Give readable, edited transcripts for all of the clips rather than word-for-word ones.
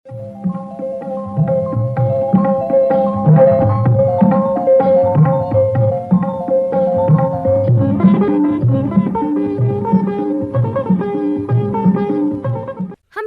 हम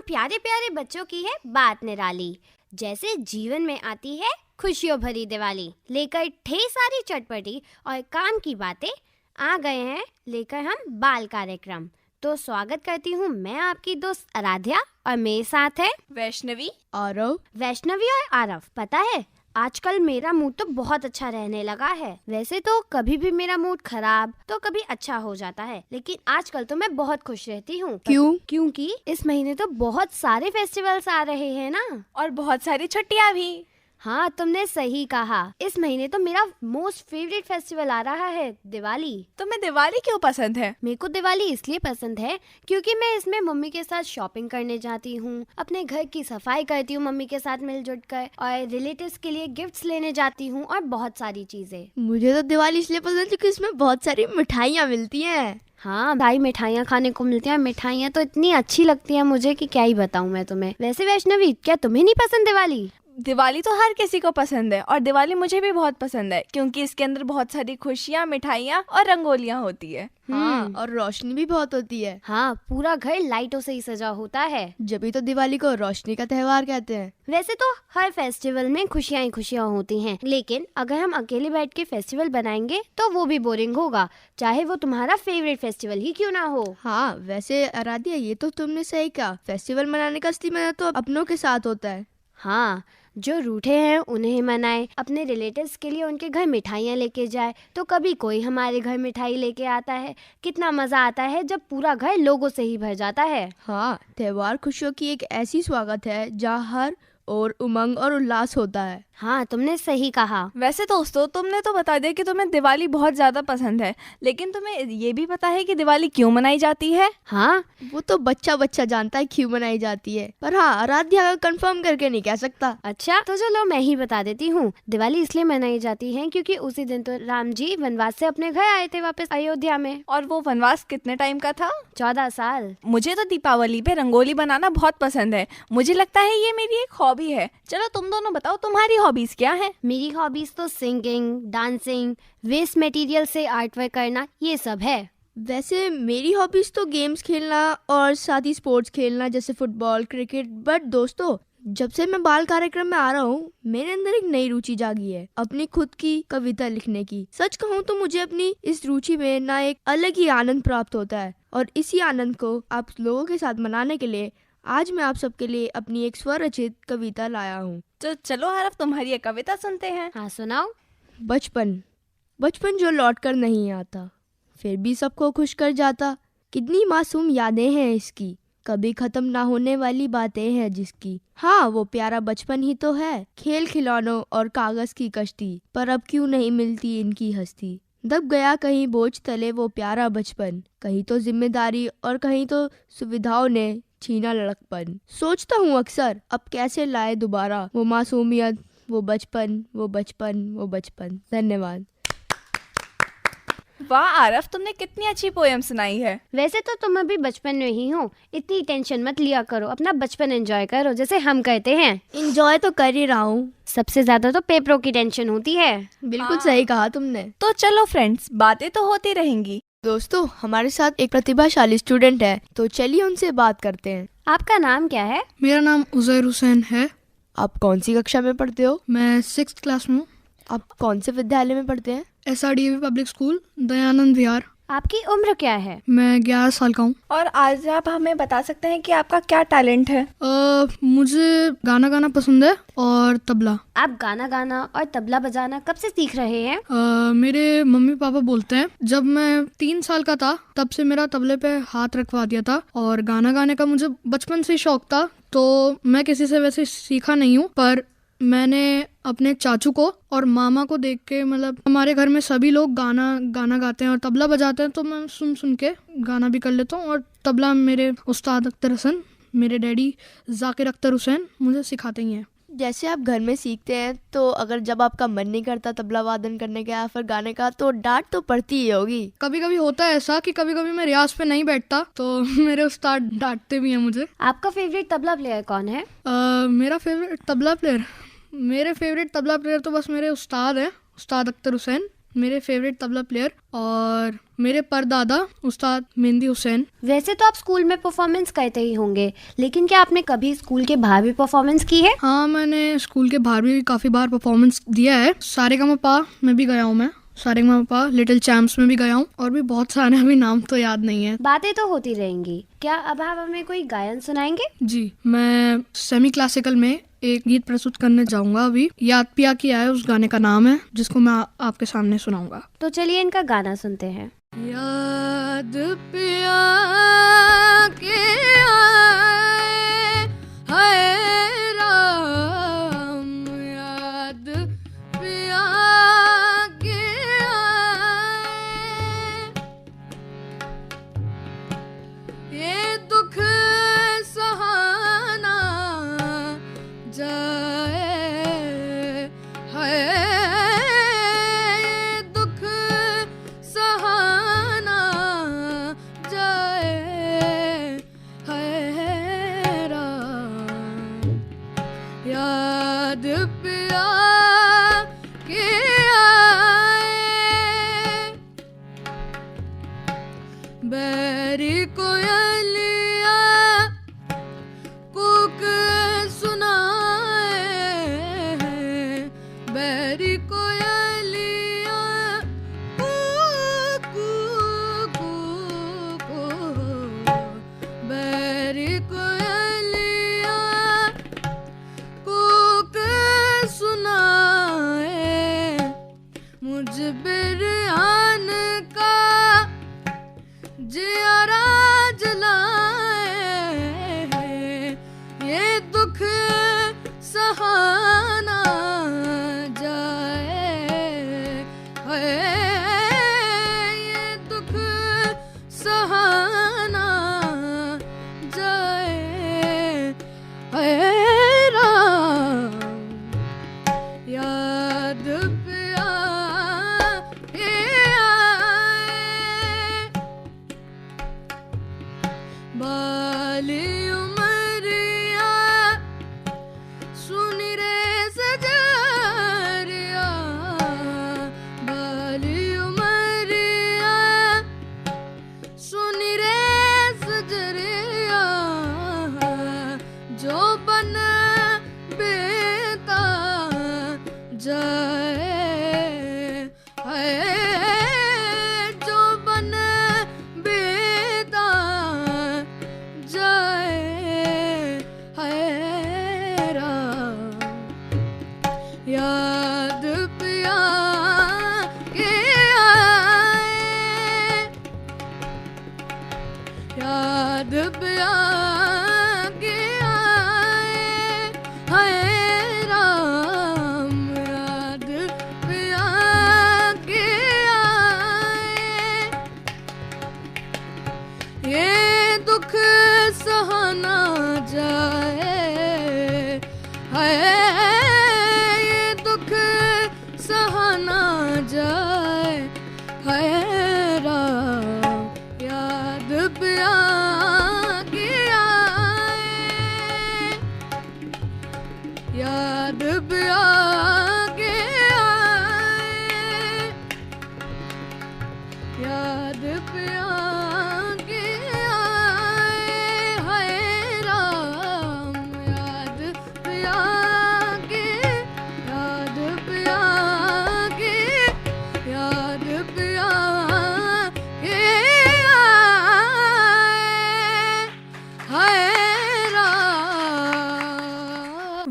प्यारे प्यारे बच्चों की है बात निराली, जैसे जीवन में आती है खुशियों भरी दिवाली, लेकर ढेर सारी चटपटी और काम की बातें आ गए हैं लेकर हम बाल कार्यक्रम। तो स्वागत करती हूँ मैं आपकी दोस्त आराध्या और मेरे साथ है वैष्णवी, आरव। वैष्णवी और आरव। पता है आजकल मेरा मूड तो बहुत अच्छा रहने लगा है। वैसे तो कभी भी मेरा मूड खराब तो कभी अच्छा हो जाता है, लेकिन आजकल तो मैं बहुत खुश रहती हूँ। क्यों? क्योंकि इस महीने तो बहुत सारे फेस्टिवल्स आ रहे हैं ना, और बहुत सारी छुट्टियां भी। हाँ तुमने सही कहा। इस महीने तो मेरा मोस्ट फेवरेट फेस्टिवल आ रहा है, दिवाली। तुम्हें दिवाली क्यों पसंद है? मेरे को दिवाली इसलिए पसंद है क्योंकि मैं इसमें मम्मी के साथ शॉपिंग करने जाती हूँ, अपने घर की सफाई करती हूँ मम्मी के साथ मिलजुल कर, और रिलेटिव्स के लिए गिफ्ट्स लेने जाती हूँ और बहुत सारी चीजें। मुझे तो दिवाली इसलिए पसंद है क्योंकि इसमें बहुत सारी मिठाइयाँ मिलती हैं। हाँ भाई, मिठाइयाँ खाने को मिलती हैं। मिठाइयाँ तो इतनी अच्छी लगती हैं मुझे कि क्या ही बताऊँ मैं तुम्हें। वैसे वैष्णवी, क्या तुम्हें नहीं पसंद दिवाली? दिवाली तो हर किसी को पसंद है और दिवाली मुझे भी बहुत पसंद है क्योंकि इसके अंदर बहुत सारी खुशियाँ, मिठाइयाँ और रंगोलियाँ होती है। हाँ, और रोशनी भी बहुत होती है। हाँ, पूरा घर लाइटों से ही सजा होता है। जब तो दिवाली को रोशनी का त्योहार कहते हैं। वैसे तो हर फेस्टिवल में खुशियाँ ही खुशियाँ होती हैं, लेकिन अगर हम अकेले बैठ के फेस्टिवल बनाएंगे तो वो भी बोरिंग होगा, चाहे वो तुम्हारा फेवरेट फेस्टिवल ही क्यों ना हो। हाँ, वैसे आराध्या ये तो तुमने सही कहा। फेस्टिवल मनाने का असली मजा तो अपनों के साथ होता है। हाँ, जो रूठे हैं उन्हें मनाए, अपने रिलेटिव्स के लिए उनके घर मिठाइयाँ लेके जाए, तो कभी कोई हमारे घर मिठाई लेके आता है। कितना मजा आता है जब पूरा घर लोगों से ही भर जाता है। हाँ, त्योहार खुशियों की एक ऐसी स्वागत है जहाँ हर और उमंग और उल्लास होता है। हाँ तुमने सही कहा। वैसे दोस्तों, तुमने तो बता दिया कि तुम्हें दिवाली बहुत ज्यादा पसंद है, लेकिन तुम्हें ये भी पता है कि दिवाली क्यों मनाई जाती है? हाँ, वो तो बच्चा बच्चा जानता है क्यों मनाई जाती है, पर हाँ आराध्या कंफर्म करके नहीं कह सकता। अच्छा तो चलो मैं ही बता देती हूँ। दिवाली इसलिए मनाई जाती है क्योंकि उसी दिन तो राम जी वनवास से अपने घर आए थे वापस अयोध्या में। और वो वनवास कितने टाइम का था? 14 साल। मुझे तो दीपावली पे रंगोली बनाना बहुत पसंद है। मुझे लगता है ये मेरी एक हॉबी है। चलो तुम दोनों बताओ, तुम्हारी हॉबीज क्या है? मेरी हॉबीज तो सिंगिंग, डांसिंग, वेस्ट मटेरियल से आर्ट वर्क करना, ये सब है। वैसे मेरी हॉबीज तो गेम्स खेलना और साथ ही स्पोर्ट्स खेलना जैसे फुटबॉल, क्रिकेट। बट दोस्तों, जब से मैं बाल कार्यक्रम में आ रहा हूँ मेरे अंदर एक नई रुचि जागी है, अपनी खुद की कविता लिखने की। सच कहूँ तो मुझे अपनी इस रुचि में ना एक अलग ही आनंद प्राप्त होता है, और इसी आनंद को आप लोगों के साथ मनाने के लिए आज मैं आप सबके लिए अपनी एक स्वरचित कविता लाया हूँ। तो चलो हरफ, तुम्हारी एक कविता सुनते हैं। हाँ सुनाओ। बचपन, बचपन जो लौट कर नहीं आता, फिर भी सबको खुश कर जाता। कितनी मासूम यादें हैं इसकी, कभी खत्म ना होने वाली बातें हैं जिसकी। हाँ, वो प्यारा बचपन ही तो है, खेल खिलौनों और कागज की कश्ती, पर अब क्यों नहीं मिलती इनकी हस्ती। दब गया कहीं बोझ तले वो प्यारा बचपन, कहीं तो जिम्मेदारी और कहीं तो सुविधाओं ने छीना लड़कपन। सोचता हूँ अक्सर अब कैसे लाए दोबारा वो मासूमियत, वो बचपन, वो बचपन, वो बचपन। धन्यवाद। वाह आरफ, तुमने कितनी अच्छी पोएम सुनाई है। वैसे तो तुम अभी बचपन में ही हो, इतनी टेंशन मत लिया करो, अपना बचपन एंजॉय करो जैसे हम कहते हैं। एंजॉय तो कर ही रहा हूँ, सबसे ज्यादा तो पेपरों की टेंशन होती है। बिल्कुल सही कहा तुमने। तो चलो फ्रेंड्स, बातें तो होती रहेंगी। दोस्तों, हमारे साथ एक प्रतिभाशाली स्टूडेंट है, तो चलिए उनसे बात करते हैं। आपका नाम क्या है? मेरा नाम उज़ैर हुसैन है। आप कौन सी कक्षा में पढ़ते हो? मैं 6th क्लास में हूँ। आप कौन से विद्यालय में पढ़ते हैं? SRDAV पब्लिक स्कूल, दयानंद विहार। आपकी उम्र क्या है? मैं 11 साल का हूँ। और आज आप हमें बता सकते हैं कि आपका क्या टैलेंट है? मुझे गाना गाना पसंद है और तबला। आप गाना गाना और तबला बजाना कब से सीख रहे हैं? मेरे मम्मी पापा बोलते हैं जब मैं 3 साल का था तब से मेरा तबले पे हाथ रखवा दिया था, और गाना गाने का मुझे बचपन से शौक था। तो मैं किसी से वैसे सीखा नहीं हूँ, पर मैंने अपने चाचू को और मामा को देख के, मतलब हमारे घर में सभी लोग गाना गाते हैं और तबला बजाते हैं, तो मैं सुन के गाना भी कर लेता हूँ। और तबला मेरे उस्ताद अख्तर हसन, मेरे डैडी जाकिर अख्तर हुसैन मुझे सिखाते ही हैं। जैसे आप घर में सीखते हैं तो अगर जब आपका मन नहीं करता तबला वादन करने का या फिर गाने का तो डांट तो पड़ती ही होगी। कभी कभी होता है ऐसा कि कभी कभी मैं रियाज पे नहीं बैठता तो मेरे उस्ताद डांटते भी हैं मुझे। आपका फेवरेट तबला प्लेयर कौन है? मेरा फेवरेट तबला प्लेयर, मेरे फेवरेट तबला प्लेयर तो बस मेरे उस्ताद हैं, उस्ताद अख्तर हुसैन मेरे फेवरेट तबला प्लेयर, और मेरे परदादा उस्ताद मेहंदी हुसैन। वैसे तो आप स्कूल में परफॉर्मेंस करते ही होंगे, लेकिन क्या आपने कभी स्कूल के बाहर भी परफॉर्मेंस की है? हाँ, मैंने स्कूल के बाहर भी काफ़ी बार परफॉर्मेंस दिया है। सारेगामापा में भी गया हूँ मैं, सारेगामापा लिटिल चैम्प्स में भी गया हूँ, और भी बहुत सारे, अभी नाम तो याद नहीं है। बातें तो होती रहेंगी। क्या अब आप हमें कोई गायन सुनाएंगे? जी, मैं सेमी क्लासिकल में एक गीत प्रस्तुत करने जाऊंगा अभी। याद पिया की आए उस गाने का नाम है, जिसको मैं आपके सामने सुनाऊंगा। तो चलिए इनका गाना सुनते हैं। याद पिया के आए हाय राम, याद पिया के आए, ये दुख सहाना जाए हाय, ये दुख सहाना जाए हाय राम, याद पिया के आए, बैरी कोयलिया कूक सुनाए, बैरी कोयलिया कूक कूक, बैरी कोयलिया कूक सुनाए, मुझ बिरहान का जियारा जलाए, ये दुख सहाना जाए हाय, ये दुख सहाना जाए हाय राम, याद पिया के आए, बाली उमरिया सुनी रे सजरिया, बाली उमरिया सुनी रे सजरिया, जो बन बेता जाए हाय, जो बन बेता जाए हाय राम, याद पिया के आए, याद पिया के आए हाय राम, याद पिया के आए, ये दुख सहाना जाए हाय, ये दुख सहाना जाए हाय राम, याद पिया के आए, याद पिया के आए, याद पिया के आए हाय राम, याद पिया के, याद पिया के, याद पिया के आए हाय राम।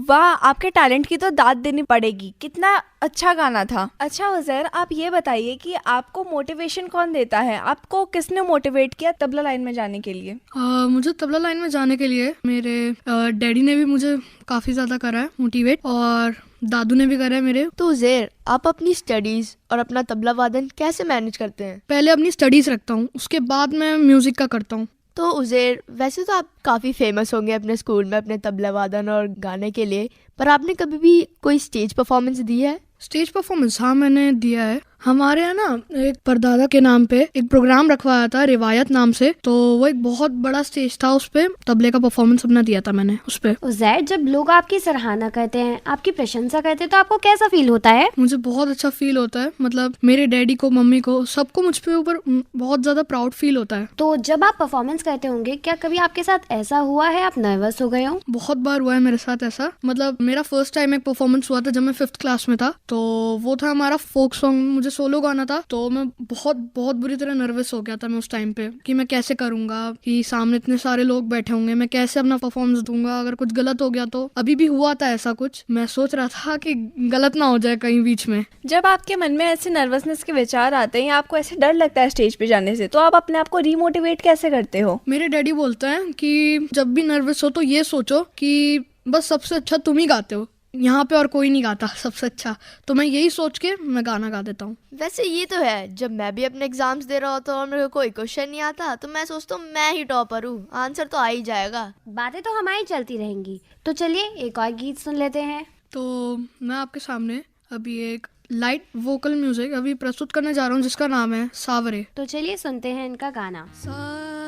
वाह, आपके टैलेंट की तो दाद देनी पड़ेगी, कितना अच्छा गाना था। अच्छा उज़ैर, आप ये बताइए कि आपको मोटिवेशन कौन देता है, आपको किसने मोटिवेट किया तबला लाइन में जाने के लिए? मुझे तबला लाइन में जाने के लिए मेरे डैडी ने भी मुझे काफ़ी ज़्यादा करा है मोटिवेट, और दादू ने भी करा है मेरे। तो उज़ैर, आप अपनी स्टडीज और अपना तबला वादन कैसे मैनेज करते हैं? पहले अपनी स्टडीज़ रखता हूँ, उसके बाद मैं म्यूज़िक का करता हूँ। तो उज़ैर, वैसे तो आप काफ़ी फेमस होंगे अपने स्कूल में अपने तबला वादन और गाने के लिए, पर आपने कभी भी कोई स्टेज परफॉर्मेंस दी है? स्टेज परफॉर्मेंस हाँ मैंने दिया है। हमारे यहाँ ना एक परदादा के नाम पे एक प्रोग्राम रखवाया था रिवायत नाम से, तो वो एक बहुत बड़ा स्टेज था, उस पे तबले का परफॉर्मेंस अपना दिया था मैंने उस पे। उज़ैर, जब लोग आपकी सराहना करते हैं, आपकी प्रशंसा करते हैं, तो आपको कैसा फील होता है? मुझे बहुत अच्छा फील होता है, मतलब मेरे डैडी को, मम्मी को, सबको मुझ पे ऊपर बहुत ज्यादा प्राउड फील होता है। तो जब आप परफॉर्मेंस करते होंगे, क्या कभी आपके साथ ऐसा हुआ है आप नर्वस हो गए हो? बहुत बार हुआ है मेरे साथ ऐसा। मतलब मेरा फर्स्ट टाइम एक परफॉर्मेंस हुआ था जब मैं 5th क्लास में था, तो वो था हमारा फोक सॉन्ग, मुझे सोलो गाना था, तो मैं बहुत बहुत बुरी तरह नर्वस हो गया था मैं उस टाइम पे कि मैं कैसे करूंगा, कि सामने इतने सारे लोग बैठे होंगे, मैं कैसे अपना परफॉर्मेंस दूंगा, अगर कुछ गलत हो गया तो। अभी भी हुआ था ऐसा कुछ, मैं सोच रहा था कि गलत ना हो जाए कहीं बीच में। जब आपके मन में ऐसे नर्वसनेस के विचार आते हैं या आपको ऐसे डर लगता है स्टेज पे जाने से, तो आप अपने आप को रीमोटिवेट कैसे करते हो? मेरे डैडी बोलते हैं कि जब भी नर्वस हो तो ये सोचो कि बस सबसे अच्छा तुम ही गाते हो यहाँ पे और कोई नहीं गाता सबसे अच्छा, तो मैं यही सोच के मैं गाना गा देता हूँ। वैसे ये तो है, जब मैं भी अपने एग्जाम्स दे रहा होता हूँ और मेरे को कोई क्वेश्चन नहीं आता तो मैं सोचता हूँ मैं ही टॉपर हूँ, आंसर तो आ ही जाएगा। बातें तो हमारी चलती रहेंगी, तो चलिए एक और गीत सुन लेते हैं। तो मैं आपके सामने अभी एक लाइट वोकल म्यूजिक अभी प्रस्तुत करने जा रहा हूँ जिसका नाम है सावरे। तो चलिए सुनते हैं इनका गाना। सावरे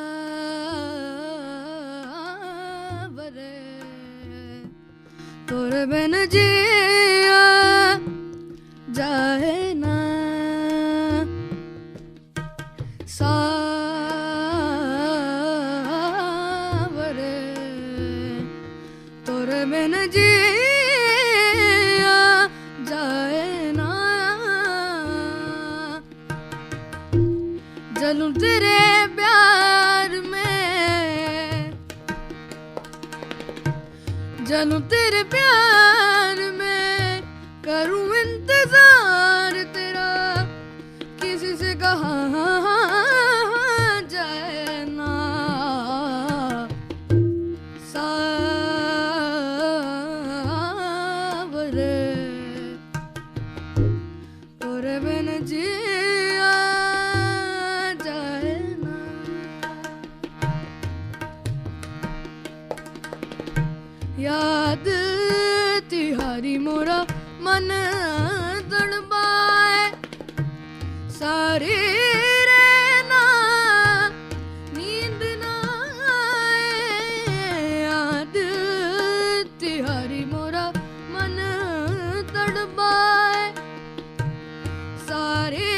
तोरे बिन जिया जाए ना, सावरे तोरे बिन जिया जाए ना, जलूं तेरे प्यार में, जलूं तेरे प्यार में, करूं इंतजार तेरा, किसी से कहा जाए ना, सावरे तोरे बिन जिया जाए ना। याद तिहारी मोरा मन तड़पाए, सारी रहना नींद ना आए, याद तिहारी मोरा मन तड़पाए, सारी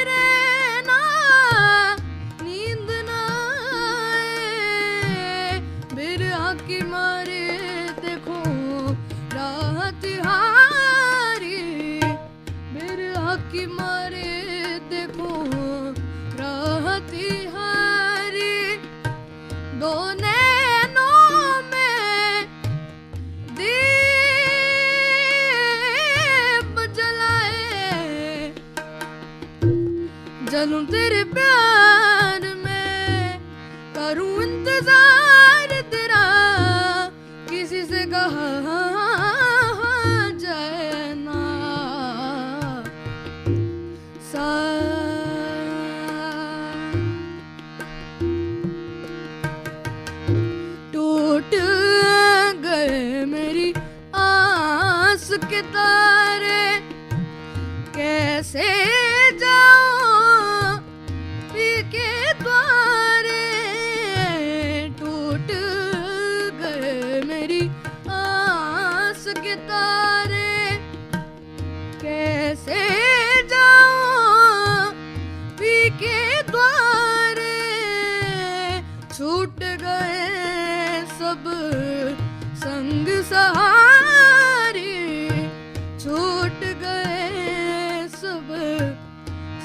रहना नींद ना आए, बिरहा की मारे देखो रात हारी, बिरहा की मारे देखो रात हारी, दो नैनों में दीप जलाए, जलूं तेरे प्यार में, करूं इंतजार तेरा, किसी से कहा जाए ना, टूट गए मेरी आस के तारे, कैसे जाऊं पी के द्वारे, टूट गए मेरी आस के तारे, कैसे जाऊं पी के द्वारे, छूट गए सब संग सहारी, छूट गए सब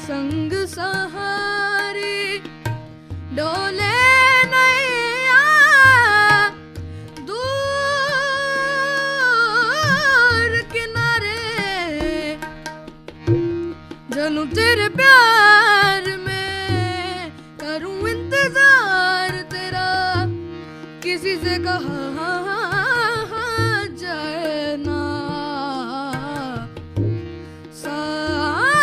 संग सहारी, डोले नैया दूर किनारे, जलूं तेरे प्यार में, करूं इंतजार तेरा, किसी से कहा जाए ना, सावरे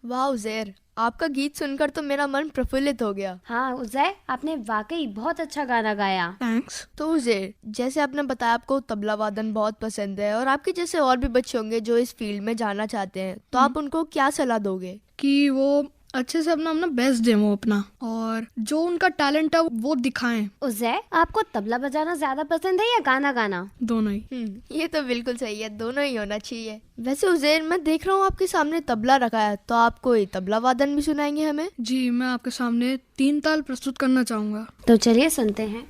वाह उज़ैर, आपका गीत सुनकर तो मेरा मन प्रफुल्लित हो गया। हाँ उज़ैर, आपने वाकई बहुत अच्छा गाना गाया। थैंक्स। तो उज़ैर, जैसे आपने बताया आपको तबला वादन बहुत पसंद है और आपके जैसे और भी बच्चे होंगे जो इस फील्ड में जाना चाहते हैं, तो आप उनको क्या सलाह दोगे? कि वो अच्छे से अपना अपना बेस्ट दें, वो अपना, और जो उनका टैलेंट है वो दिखाएं। उज़ैर, आपको तबला बजाना ज्यादा पसंद है या गाना गाना? दोनों ही। ये तो बिल्कुल सही है, दोनों ही होना चाहिए। वैसे उज़ैर, मैं देख रहा हूँ आपके सामने तबला रखा है, तो आप कोई तबला वादन भी सुनाएंगे हमें? जी, मैं आपके सामने 3 ताल प्रस्तुत करना चाहूँगा। तो चलिए सुनते हैं।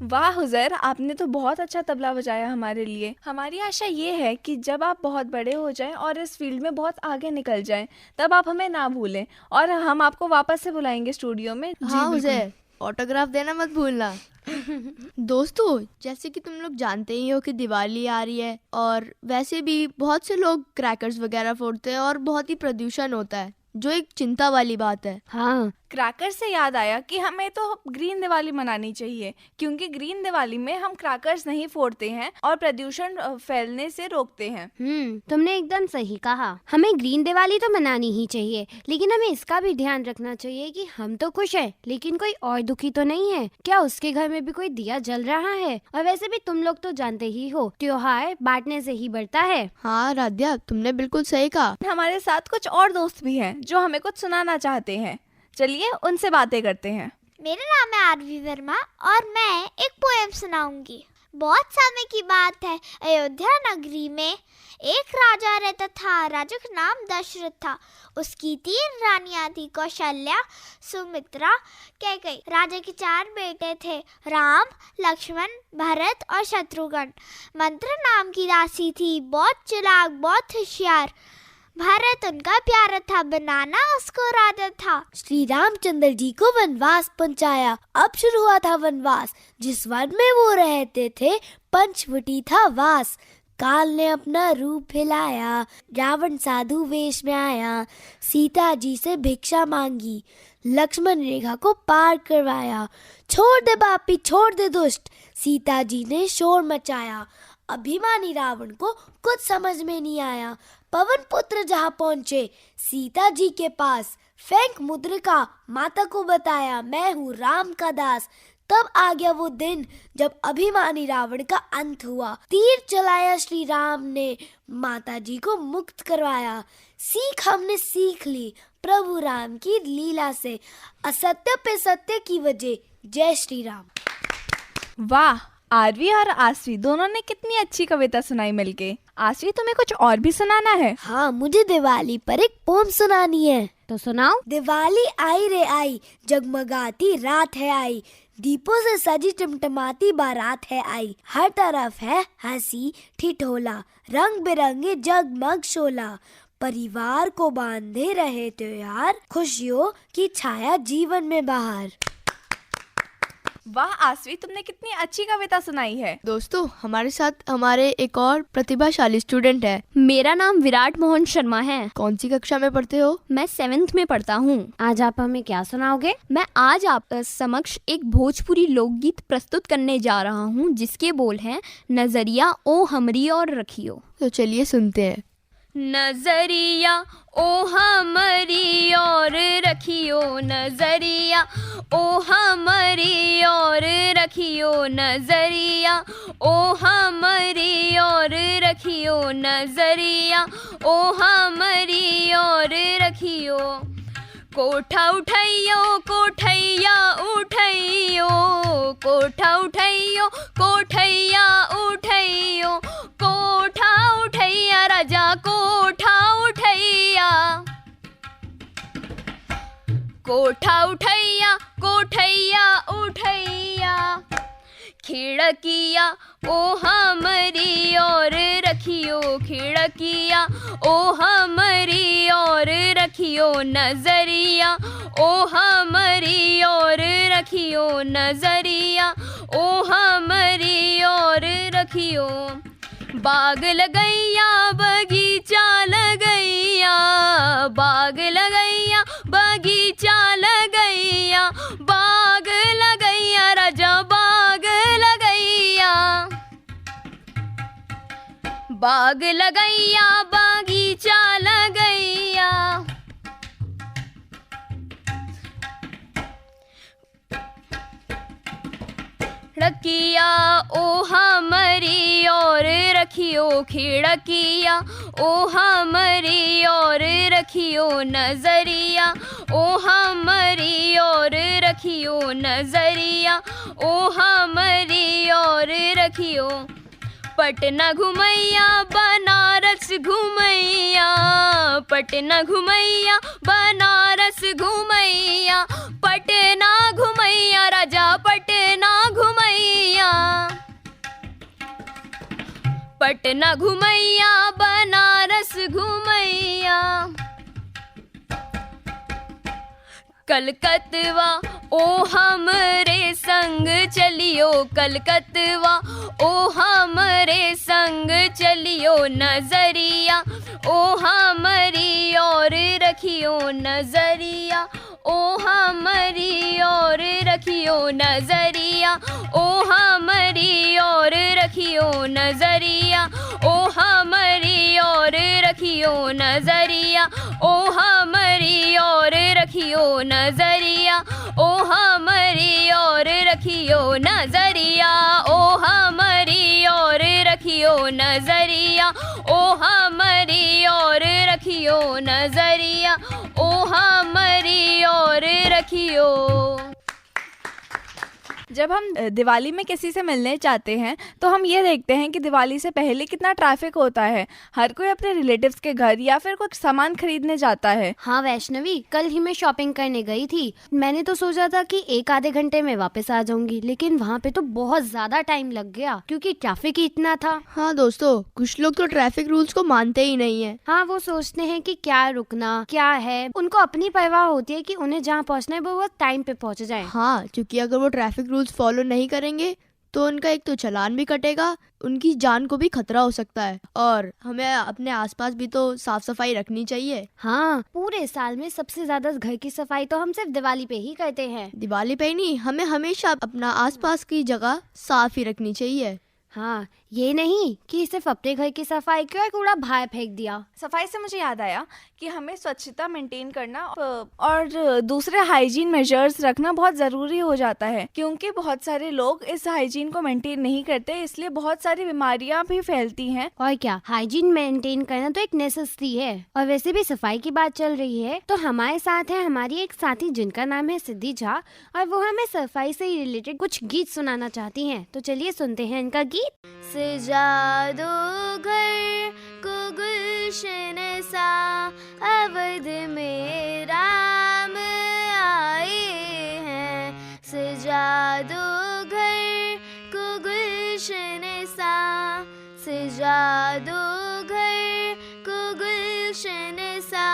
वाह हुज़ैर, आपने तो बहुत अच्छा तबला बजाया हमारे लिए। हमारी आशा ये है कि जब आप बहुत बड़े हो जाएं और इस फील्ड में बहुत आगे निकल जाएं, तब आप हमें ना भूलें और हम आपको वापस से बुलाएंगे स्टूडियो में। हाँ उज़ैर, ऑटोग्राफ देना मत भूलना। दोस्तों, जैसे कि तुम लोग जानते ही हो कि दिवाली आ रही है और वैसे भी बहुत से लोग क्रैकर्स वगैरह फोड़ते हैं और बहुत ही प्रदूषण होता है, जो एक चिंता वाली बात है। हाँ, क्रैकर से याद आया कि हमें तो ग्रीन दिवाली मनानी चाहिए, क्योंकि ग्रीन दिवाली में हम क्रैकर्स नहीं फोड़ते हैं और प्रदूषण फैलने से रोकते हैं। तुमने एकदम सही कहा। हमें ग्रीन दिवाली तो मनानी ही चाहिए, लेकिन हमें इसका भी ध्यान रखना चाहिए कि हम तो खुश हैं, लेकिन कोई और दुखी तो नहीं है। क्या उसके घर में भी कोई दिया जल रहा है? और वैसे भी तुम लोग तो जानते ही हो, त्योहार बांटने से ही बढ़ता है। हाँ राध्या, तुमने बिल्कुल सही कहा। हमारे साथ कुछ और दोस्त भी हैं जो हमें कुछ सुनाना चाहते हैं। चलिए उनसे बातें करते हैं। मेरा नाम है आरवी वर्मा और मैं एक पोएम सुनाऊंगी। बहुत समय की बात है, अयोध्या नगरी में एक राजा रहता था। राजा का नाम दशरथ था। उसकी 3 रानियां थी, कौशल्या, सुमित्रा, कैकेयी। राजा के 4 बेटे थे, राम, लक्ष्मण, भरत और शत्रुघ्न। मंत्र नाम की दासी थी, बहुत चालाक, बहुत होशियार। भरत उनका प्यारा था, बनाना उसको राजा था। श्री रामचंद्र जी को वनवास पहुंचाया। अब शुरू हुआ था वनवास। जिस वन में वो रहते थे, पंचवटी था वास। काल ने अपना रूप हिलाया, रावण साधु वेश में आया। सीता जी से भिक्षा मांगी, लक्ष्मण रेखा को पार करवाया। छोड़ दे पापी, छोड़ दे दुष्ट, सीता जी ने शोर मचाया। अभिमानी रावण को कुछ समझ में नहीं आया। पवन पुत्र जहाँ पहुँचे सीता जी के पास, फेंक मुद्रिका, माता को बताया, मैं हूँ राम का दास। तब आ गया वो दिन जब अभिमानी रावण का अंत हुआ। तीर चलाया श्री राम ने, माता जी को मुक्त करवाया। सीख हमने सीख ली प्रभु राम की लीला से, असत्य पे सत्य की वजह, जय श्री राम। वाह, आरवी और आसवी दोनों ने कितनी अच्छी कविता सुनाई मिलके। आसवी, तुम्हें कुछ और भी सुनाना है? हाँ, मुझे दिवाली पर एक पोम सुनानी है। तो सुनाओ। दिवाली आई रे आई, जगमगाती रात है आई। दीपों से सजी टिमटिमाती बारात है आई। हर तरफ है हंसी ठिठोला, रंग बिरंगे जगमग शोला। परिवार को बांधे रहे त्योहार, खुशियों की छाया जीवन में बाहर। वाह आसवी, तुमने कितनी अच्छी कविता सुनाई है। दोस्तों, हमारे साथ हमारे एक और प्रतिभाशाली स्टूडेंट है। मेरा नाम विराट मोहन शर्मा है। कौन सी कक्षा में पढ़ते हो? मैं 7th में पढ़ता हूँ। आज आप हमें क्या सुनाओगे? मैं आज आप समक्ष एक भोजपुरी लोकगीत प्रस्तुत करने जा रहा हूँ, जिसके बोल हैं नजरिया ओ हमरी और रखियो। तो चलिए सुनते हैं। नजरिया ओ हमरी और रखियो, नजरिया ओ हमरी और रखियो, नजरिया ओ हमरी और रखियो, नजरिया ओ हमरी और रखियो। कोठा उठैयो कोठैया उठैयो, कोठा उठैयो कोठैया उठैयो, कोठा उठैया राजा कोठा उठैया, कोठा उठैया कोठैया उठैया। खिड़किया ओ हमरी और रखियो, खिड़किया ओ हमरी और रखियो, नजरिया ओ हमरी और रखियो, नजरिया ओ हमरी और रखियो। बाग लगैया बगीचा लगैया, बाग लगैया बगीचा लगैया, बाग लगैया राजा बाग लगैया, बाग लगैया बगीचा लगैया। खिड़किया ओ हमरी और रखियो, खिड़किया ओ हमरी और रखियो, नजरिया ओ हमरी और रखियो, नजरिया ओ हमरी और रखियो। पटना घुमैया बनारस घुमैया, पटना घुमैया बनारस घुमैया, पटना घुमैया राजा पटना घुमैया, पटना घुमैया बनारस घुमैया। कलकत्ता ओ हमरे संग चलियो कलकतवा, ओ हमरे संग चलियो नजरिया, ओ हमारी और रखियो नजरिया, ओ हमारी और रखियो नजरिया, ओ हमारी और रखियो नजरिया, ओ हमारी और रखियो नजरिया, ओ हमारी और रखियो नजरिया, ओ हमारी और रखियो नजरिया, ओ हमारी और रखियो नजरिया, ओ हमारी और रखियो नजरिया, ओ हमारी और रखियो। जब हम दिवाली में किसी से मिलने जाते हैं तो हम ये देखते हैं कि दिवाली से पहले कितना ट्रैफिक होता है। हर कोई अपने रिलेटिव्स के घर या फिर कुछ सामान खरीदने जाता है। हाँ वैष्णवी, कल ही मैं शॉपिंग करने गई थी। मैंने तो सोचा था कि 1 आधे घंटे में वापस आ जाऊंगी, लेकिन वहाँ पे तो बहुत ज्यादा टाइम लग गया क्योंकि ट्रैफिक ही इतना था। हाँ दोस्तों, कुछ लोग तो ट्रैफिक रूल्स को मानते ही नहीं है। हाँ, वो सोचते हैं कि क्या रुकना क्या है, उनको अपनी परवाह होती है कि उन्हें जहाँ पहुँचना है वो टाइम पे पहुँच जाए। हाँ, क्योंकि अगर वो ट्रैफिक रूल्स फॉलो नहीं करेंगे तो उनका एक तो चालान भी कटेगा, उनकी जान को भी खतरा हो सकता है। और हमें अपने आसपास भी तो साफ सफाई रखनी चाहिए। हाँ, पूरे साल में सबसे ज्यादा घर की सफाई तो हम सिर्फ दिवाली पे ही करते हैं। दिवाली पे ही नहीं, हमें हमेशा अपना आसपास की जगह साफ ही रखनी चाहिए। हाँ, ये नहीं कि सिर्फ अपने घर की सफाई की और कूड़ा बाहर फेंक दिया। सफाई से मुझे याद आया कि हमें स्वच्छता मेंटेन करना और दूसरे हाइजीन मेजर्स रखना बहुत ज़रूरी हो जाता है, क्योंकि बहुत सारे लोग इस हाइजीन को मेंटेन नहीं करते, इसलिए बहुत सारी बीमारियां भी फैलती हैं। और क्या, हाइजीन मेंटेन करना तो एक नेसेसिटी है। और वैसे भी सफाई की बात चल रही है तो हमारे साथ है हमारी एक साथी जिनका नाम है सिद्धि झा, और वो हमें सफाई से रिलेटेड कुछ गीत सुनाना चाहती हैं। तो चलिए सुनते हैं इनका गीत। सजा दो घर को गुलशन सा, अवध में राम आए हैं। सजा दो घर को गुलशन सा, सजा दो घर को गुलशन सा,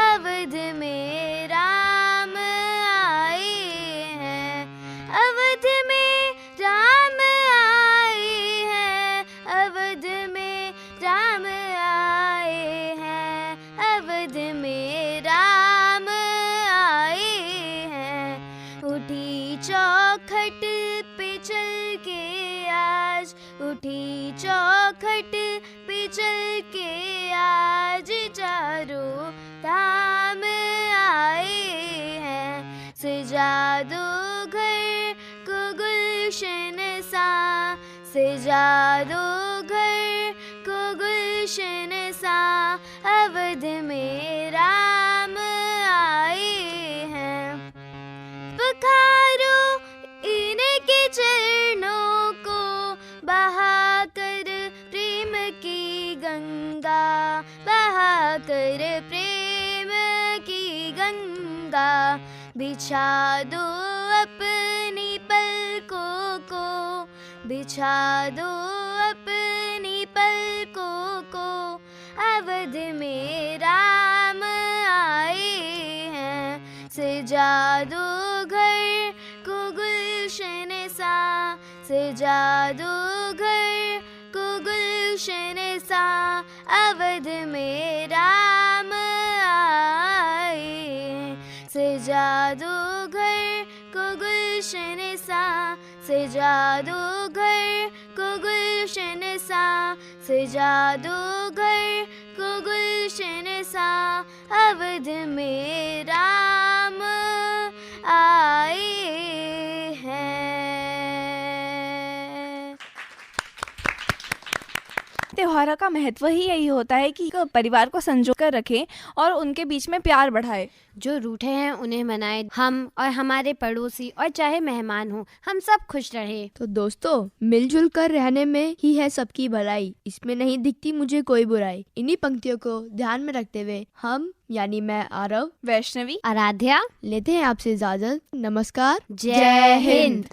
अवध में राम आए हैं। अवध में राम आए हैं, अवध में राम आए हैं, अवध में राम आए हैं। उठी चौखट पे चल के आज, उठी चौखट पे चल के आज, चारों धाम आए हैं। सजा दो घर को गुलशन सा, सजा दो घर को गुलशन सा, अवध में राम आए हैं। पुकारो इनके चरणों को, बहाकर प्रेम की गंगा, बहाकर प्रेम की गंगा। बिछा दो अपनी पलकों को, बिछा दो अपनी पलकों को, अवध में राम आए हैं। सजा दो घर को गुलशन सा, सजा दो घर को गुलशन सा, अवध में राम आए हैं। सजा दो घर को गुलशन सा, सजा दो घर को गुलशन सा, सजा दो घर को गुलशन सा, अवध में राम आए हैं। त्योहारों का महत्व ही यही होता है कि परिवार को संजो कर रखें और उनके बीच में प्यार बढ़ाए। जो रूठे हैं उन्हें मनाए, हम और हमारे पड़ोसी और चाहे मेहमान हो, हम सब खुश रहे। तो दोस्तों, मिलजुल कर रहने में ही है सबकी भलाई, इसमें नहीं दिखती मुझे कोई बुराई। इन्हीं पंक्तियों को ध्यान में रखते हुए हम यानी मैं आरव, वैष्णवी, आराध्या लेते हैं आपसे इजाजत। नमस्कार, जय हिंद।